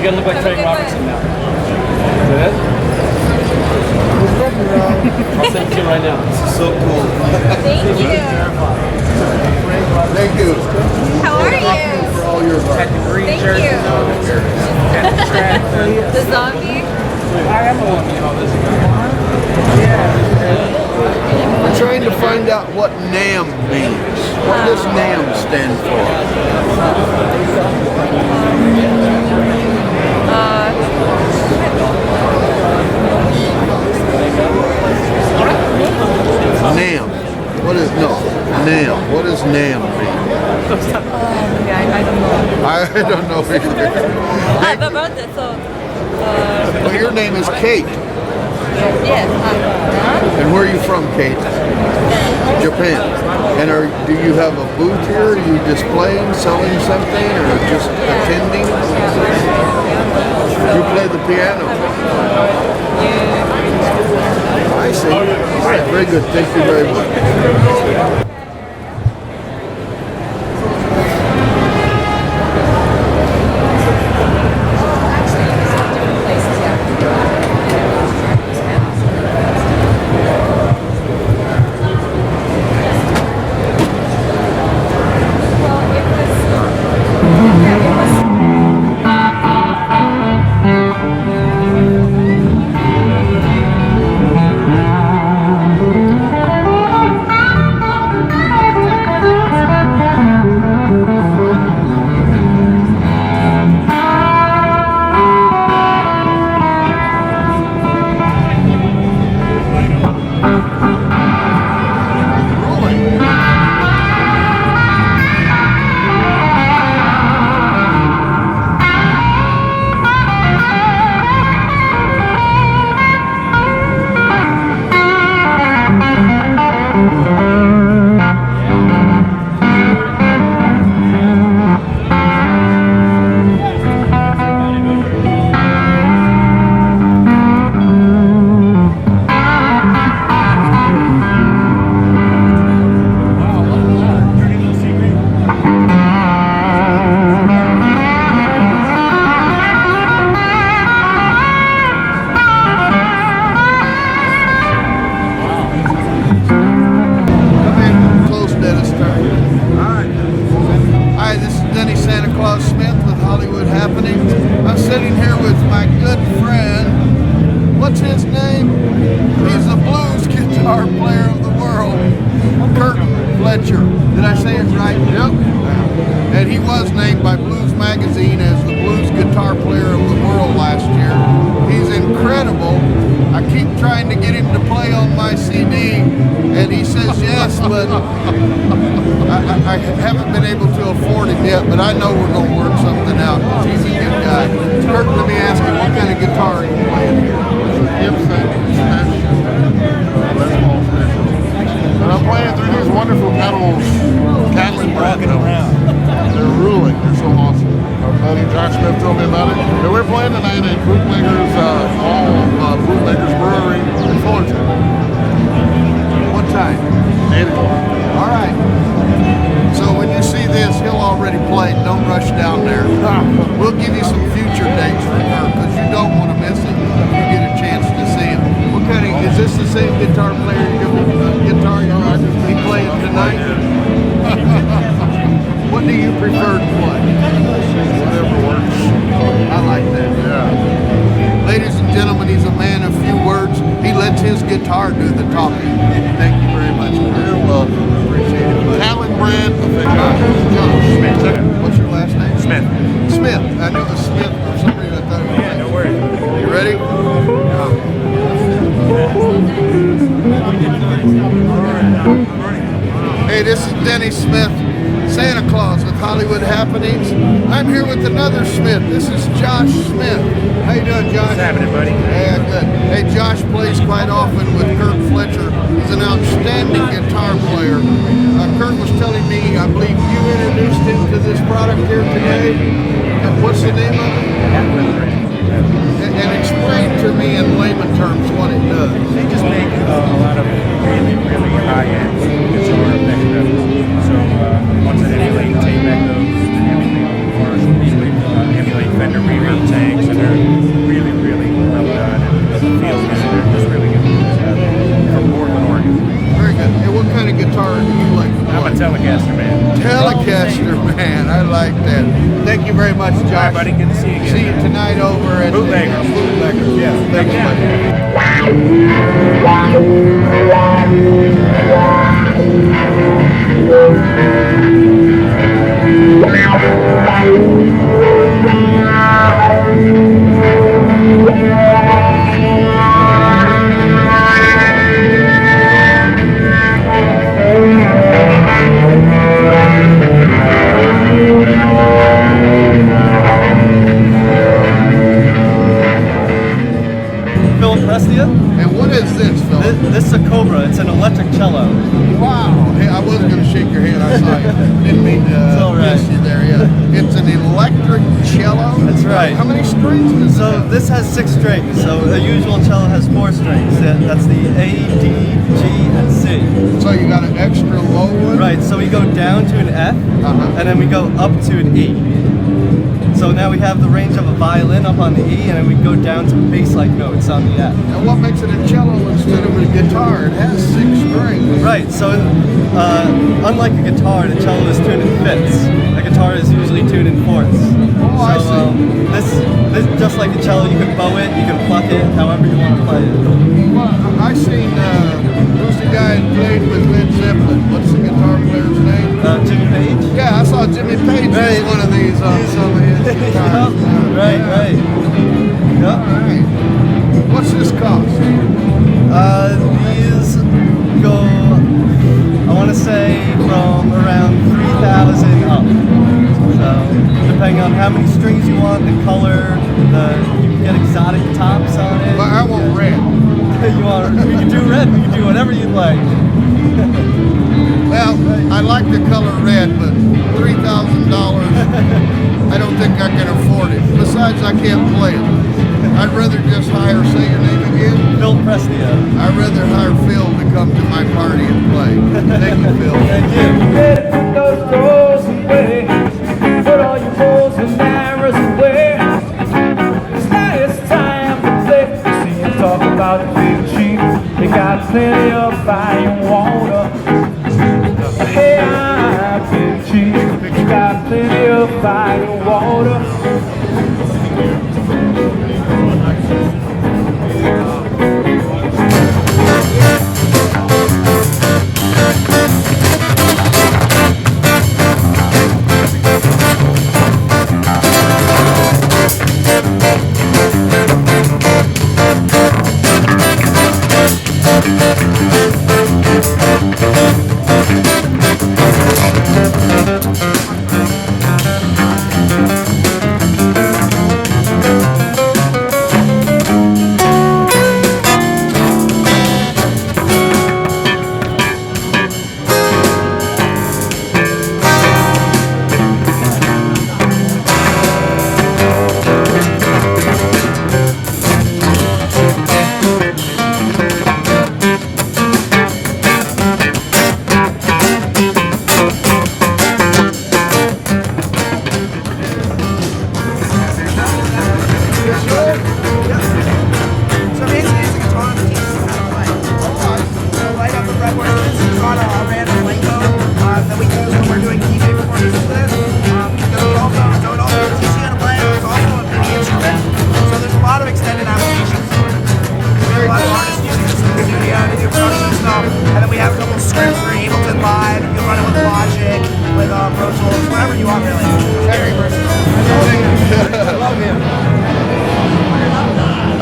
You're gonna look like Craig Robertson now. Is that it? I'll send it to you right now. This is so cool. Thank you. Thank you. How are you? For all your work. Thank you. The zombie? We're trying to find out what Namm means. What does Namm stand for? Namm. What is Namm? What does Namm mean? I don't know. I don't know either. I've heard it, so. Well, your name is Kate. Yes. And where are you from, Kate? Japan. And do you have a booth here? Are you displaying, selling something, or just attending? You play the piano. I see. All right, very good. Thank you very much. I'm sitting here with my good friend. What's his name? He's the blues guitar player of the world, Kirk Fletcher. Did I say it right? Yep. And he was named by Blues Magazine as the blues guitar player of the world last year. He's incredible. I keep trying to get him to play on my CD, and he says yes, but I haven't been able to afford it yet, but I know we're going to work something out. He's a good guy. Kirk, let me ask you, what kind of guitar are you playing here? Gibson Special. And I'm playing through these wonderful pedals, Catlin rocking around. They're ruling. They're so awesome. Our buddy Josh Smith told me about it. And we're playing tonight at Bootleggers Bootleggers Brewery in Fullerton. What time? 8 o'clock. All right. So when you see this, he'll already played. Don't rush down there. We'll give you some future dates for Kirk because you don't want to miss it if you get a chance to see him. What kind of, is this the same guitar player you're playing tonight? What do you prefer to play? Whatever works. I like that. Yeah. Ladies and gentlemen, he's a man of few words. He lets his guitar do the talking. Thank you very much. You're welcome. Appreciate it. Catlin brand. Josh Smith. What's your last name? Smith. Smith. I knew it was Smith or somebody that thought it was. Yeah, no worries. You ready? Hey, this is Denny Smith, Santa Claus with Hollywood Happenings. I'm here with another Smith. This is Josh Smith. How you doing, Josh? What's happening, buddy? Yeah, good. Hey, Josh plays quite often with Kirk Fletcher. He's an outstanding guitar player. Kirk was telling me, I believe you introduced him to this product here today. And what's the name of it? And explain to me in layman terms what it does. They just make a lot of really, really high-end guitar effects. So ones that emulate tape echoes, emulate bars, emulate Fender reverb tanks, really, really well done. And it feels good. They're just really good. From Portland, Oregon. Very good. Hey, what kind of guitar do you like? I'm a Telecaster man. Telecaster, man. I like that. Thank you very much, Josh. All right, buddy. Good to see you again. See you tonight over at Bootleggers. Bootleggers. Yes. Thanks, And what is this, Phil? This is a Cobra. It's an electric cello. Wow. Hey, I wasn't going to shake your hand. I saw you. Didn't mean to miss you there. Yeah. It's an electric cello. That's right. How many strings does it So have? this has 6 strings. So a usual cello has 4 strings. That's the A, D, G, and C. So you got an extra low one? Right. So we go down to an F, and then we go up to an E. So now we have the range of a violin up on the E, and then we go down to bass-like notes on the F. And what makes it a cello instead of a guitar? It has 6 strings. Right, so unlike a guitar, the cello is tuned in fifths. A guitar is usually tuned in fourths. Oh, I see. This just like a cello, you can bow it, you can pluck it, however you want to play it. Well, I seen who's the guy that played with Led Zeppelin? What's the guitar player's name? Jimmy Page? Yeah, I saw Jimmy Page use one of these on some of his guitars. Right. Yep. All right. What's this cost? These go, I want to say, from around 3,000 up. So, depending on how many strings you want, the color, you can get exotic tops on it. Well, I want red. We can do red, we can do whatever you'd like. Well, I like the color red, but $3,000, I don't think I can afford it. Besides, I can't play it. I'd rather just hire, say your name again? Phil Prestia. I'd rather hire Phil to come to my party and play. Thank you, Phil. Thank you. Put those doors away. Put all your bulls and arrows away. It's time to play. See you talk about being cheap. They got plenty of fire and water. Hey, I've been cheap. You got plenty of fire and water.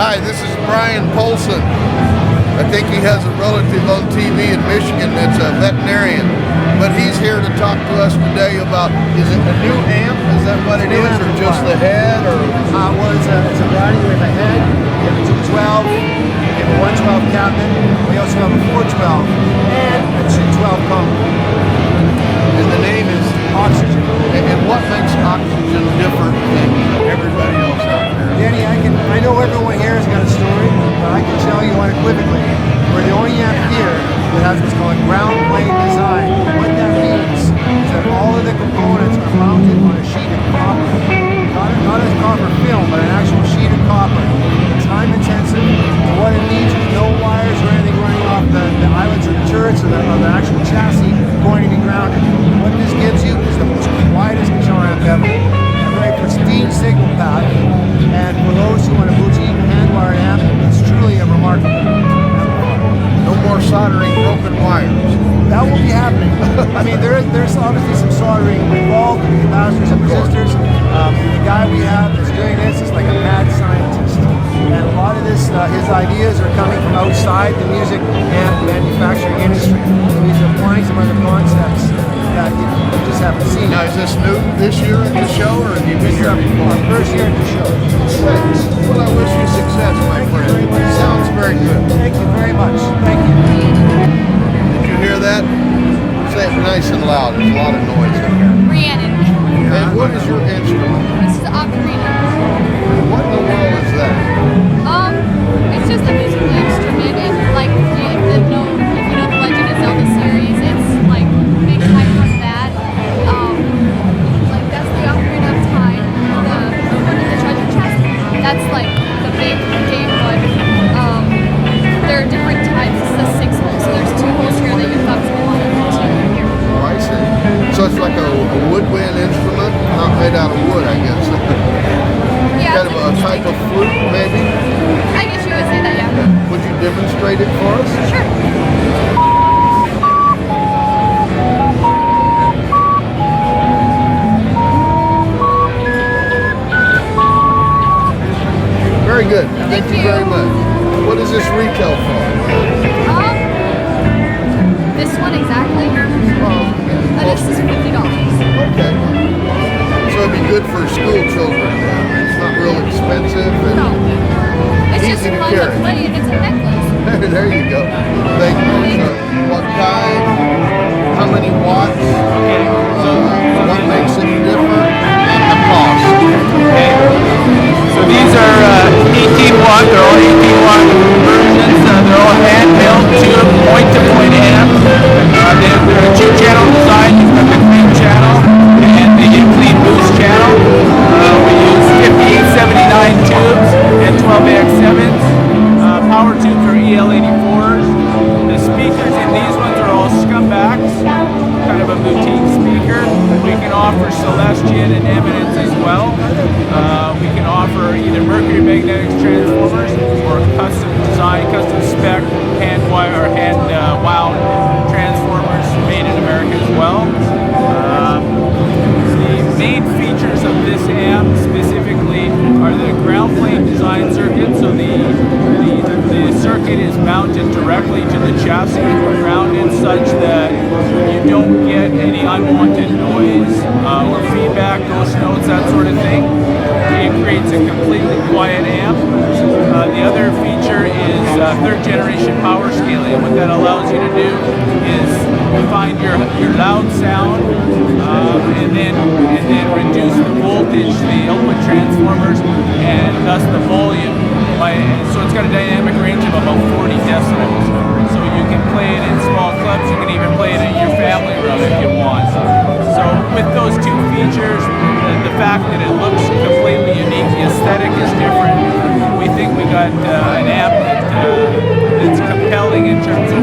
Hi, this is Brian Polson. I think he has a relative on TV in Michigan that's a veterinarian. But he's here to talk to us today about, is it a new amp? Is that what it is? Or just the head? Or Well, it's a variety. We have a head, we have a 212, we have a 112 cabinet, we also have a 412, and a 212 combo. and the name is Oxygen. And what makes Oxygen different than everybody else out there? Danny, I know everyone here has got a story, but I can tell you unequivocally, we're the only amp here that has what's called ground plane design. What that means is that all of the components are mounted on a sheet of copper. Not a copper film, but an actual sheet of watering involved with the ambassadors and resistors. The guy we have that's doing this is like a mad scientist. And a lot of this, his ideas are coming from outside the music and manufacturing industry. So he's applying some other concepts that you just haven't seen. Now, is this new this year at the show, or have you been This is here before? our first year at the show. Well, I wish you success, my friend. Sounds very good. Thank you very much. Thank you. Did you hear that? Say it nice and loud. There's a lot of noise in here. Rhiannon. And what is your instrument? This is the ocarina. What in the world is that? It's just a musical instrument, and like if you know the Legend of Zelda series, it's like big hype from that. Like that's the Ocarina of Time, the treasure chest. That's like the big game one. There are different types. It's a 6 hole, so there's 2 holes here that your thumbs go on and 2 here. Oh, I see. So it's like a woodwind instrument, not made out of wood, I guess. Yeah, Kind of a type of flute, maybe? I guess you would say that, yeah. Would you demonstrate it for us? Sure. Very good. Thank you you. very much. What does this retail for? This one exactly. This is $50. Okay. So it'd be good for school children. It's not real expensive. And No. It's just easy to fun carry. to play, and it's a necklace. There you go. Thank you. So what kind? How many watts? Okay, What makes it different? And the cost. okay. So these are 18 watt. They're all 18 watt versions. They're all hand-milled tube point-to-point amps. They're a 2-channel design. You've got the clean channel and the clean boost channel. We use 5879 tubes and 12AX7s. Power tubes are EL84s. The speakers in these ones are all scumbacks, kind of a boutique speaker. We can offer Celestian and Eminence as well. We can offer either Mercury Magnetics transformers or custom design, custom spec, hand wire or hand wound transformers made in America as well. The main features of this amp specifically are the ground plane design circuit. So the circuit is mounted directly to the chassis, grounded such that you don't get any unwanted noise or feedback, ghost notes, that sort of thing. It creates a completely quiet amp. The other feature is 3rd generation power scaling. And what that allows you to do is find your loud sound and then reduce the voltage, the output transformers, and thus the volume. So it's got a dynamic range of about 40 decibels. So you can play it in small clubs. You can even play it in your family room if you want. So with those 2 features, the fact that it looks completely unique, the aesthetic is different. We think we got an amp that's compelling in terms of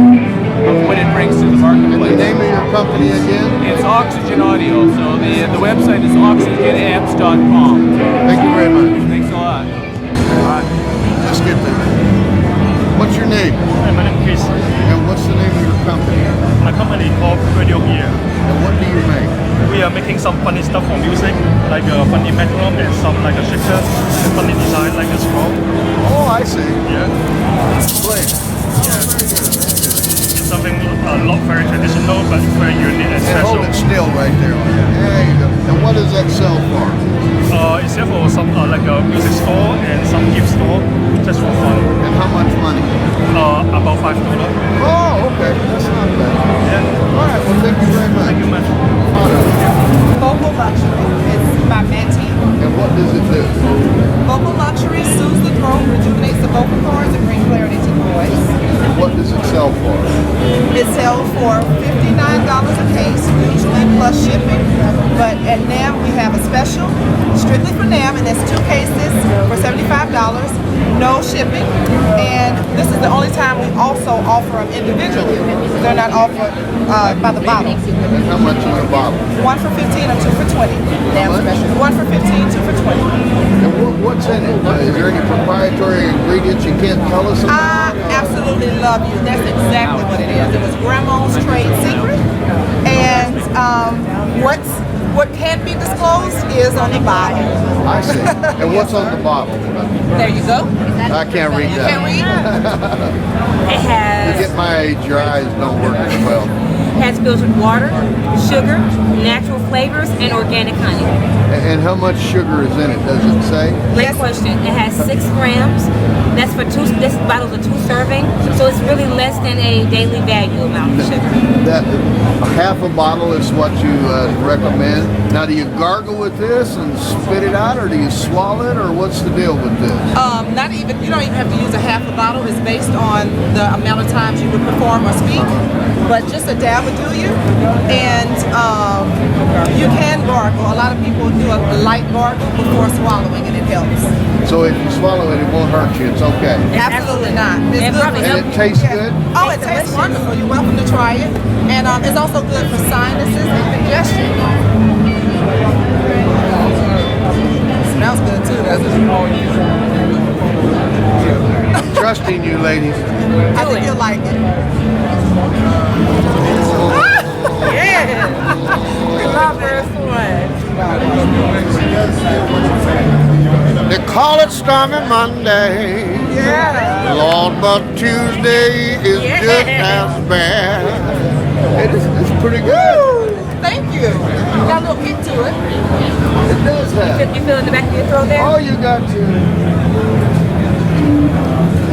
what it brings to the marketplace. The name of your company again? It's Oxygen Audio. So the website is oxygenamps.com. Thank you very much. Thanks a lot. Just get there. What's your name? Hi, my name is Chris. And what's the name of your company? My company called Radio Gear. And what do you make? We are making some funny stuff for music, like a funny metronome and some like a shaker, and funny design like a scroll. Oh, I see. Yeah, Play. it's something a lot very traditional, but very unique and And special. hold it still right there. There you go. And what does that sell for? It's there for some like a music store and some gift store, just for fun. And how much money? About $5. Oh, okay. That's not bad. Yeah, All right. Well, thank you very much. thank you much. Vocal Luxury. It's by Manti. And what does it do? Vocal Luxury soothes the throat, rejuvenates the vocal cords, and brings clarity to the voice. And what does it sell for? It sells for $59 a case, usually plus shipping. But at Namm, we have a special, strictly for Namm, and it's 2 cases for $75, no shipping. And this is the only time we also offer them individually. They're not offered by the bottle. And how much in a bottle? 1 for 15 or 2 for 20. Namm much? special. 1 for 15, 2 for 20. And what's in it? Is there any proprietary ingredients you can't tell us about? I absolutely love you. That's exactly what it is. It was Grandma's trade secret. And what's What can't be disclosed is on the bottle. I see. And what's on the bottle? There you go. I can't read that. Can't read? It has At my age, your eyes don't work as well. has filtered water, sugar, natural flavors, and organic honey. And how much sugar is in it? Does it say? Great question. It has 6 grams. That's for two. This bottle's a 2 serving, so it's really less than a daily value amount of sugar. That half a bottle is what you recommend. Now, do you gargle with this and spit it out, or do you swallow it, or what's the deal with this? Not even. You don't even have to use a half a bottle. It's based on the amount of times you would perform or speak. But just a dab would do you. And you can gargle. A lot of people do a light gargle before swallowing, and it helps. So if you swallow it, it won't hurt you. It's okay. Absolutely not. It's It good probably for- And it tastes good? Oh, it tastes wonderful. You're welcome to try it. And it's also good for sinuses and congestion. Smells good too, doesn't it? I'm trusting you, ladies. I think you'll like it. Yeah. My first one. They call it Stormy Monday. Yeah. Lord, but Tuesday is just as bad. It's pretty good. Thank you. Got a little kick to it. It does have. You feel in the back of your throat there? All you got to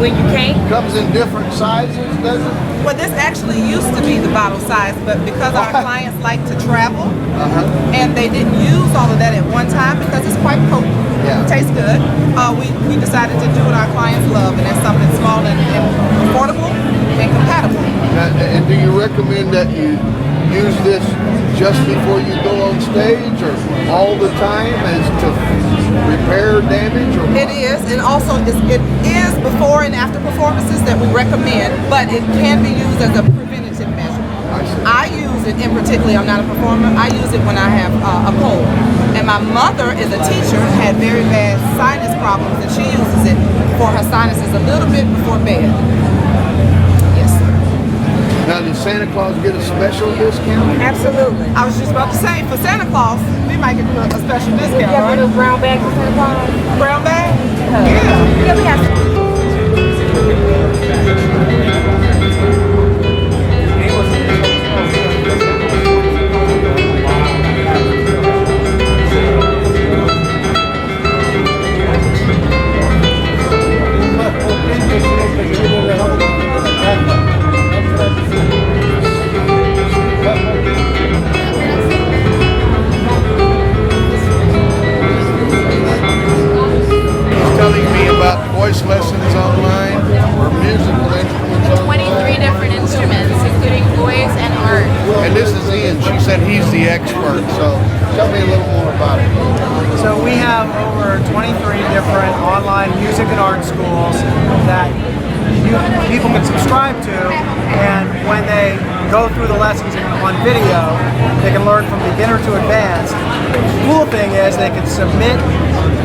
When you came? comes in different sizes, does it? Well, this actually used to be the bottle size, but because our clients like to travel, and they didn't use all of that at one time because it's quite potent. Yeah. It tastes good. We decided to do what our clients love, and that's something small and affordable and compatible. And do you recommend that you use this just before you go on stage, or all the time as to repair damage, or It is, and also it is before and after performances that we recommend, but it can be used as a preventative measure. I use it in particular, I'm not a performer, I use it when I have a cold. And my mother is a teacher, had very bad sinus problems, and she uses it for her sinuses a little bit before bed. Yes, sir. Now, does Santa Claus get a special discount? Absolutely. I was just about to say, for Santa Claus, we might get a special discount, You got right? those brown bags for Santa Claus? Brown bag? Yeah, we have some. Telling me about voice lessons online or musical instruments online. 23 different instruments, including voice and art. And this is Ian. She said he's the expert. So tell me a little more about it. So we have over 23 different online music and art schools that people can subscribe to, and when they go through the lessons on video, they can learn from beginner to advanced. The cool thing is they can submit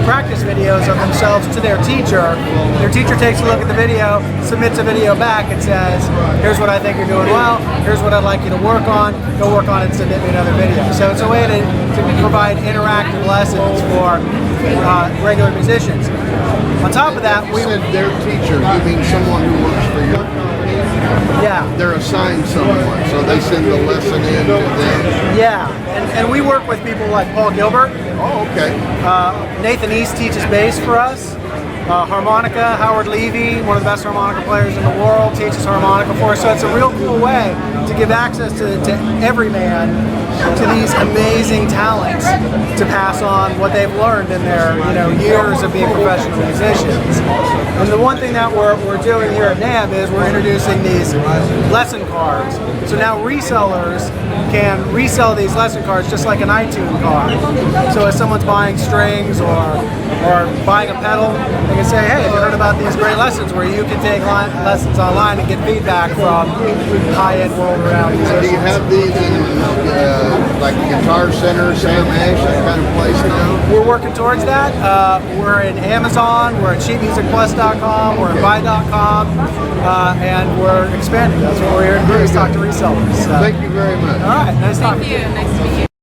practice videos of themselves to their teacher. Their teacher takes a look at the video, submits a video back and says, here's what I think you're doing well, here's what I'd like you to work on, go work on it and submit me another video. So it's a way to provide interactive lessons for regular musicians. On top of that, You said their teacher. You mean someone who works for your company? yeah. They're assigned someone, so they send the lesson in to them. Yeah, and we work with people like Paul Gilbert. Oh, okay. Nathan East teaches bass for us. Harmonica, Howard Levy, one of the best harmonica players in the world, teaches harmonica for us. So it's a real cool way to give access to every man to these amazing talents to pass on what they've learned in their years of being professional musicians. And the one thing that we're doing here at Namm is we're introducing these lesson cards. So now resellers can resell these lesson cards just like an iTunes card. So if someone's buying strings or buying a pedal, they can say, hey, have you heard about these great lessons where you can take lessons online and get feedback from high-end world-renowned musicians? Do you have these in like Guitar Center, Sam Ash, that kind of place now? We're working towards that. We're in Amazon, we're at sheetmusicplus.com, we're at buy.com, and we're expanding. That's what we're here to do, is talk to resellers. So. Thank you very much. All right, nice talking to you. Thank you. Nice to meet you.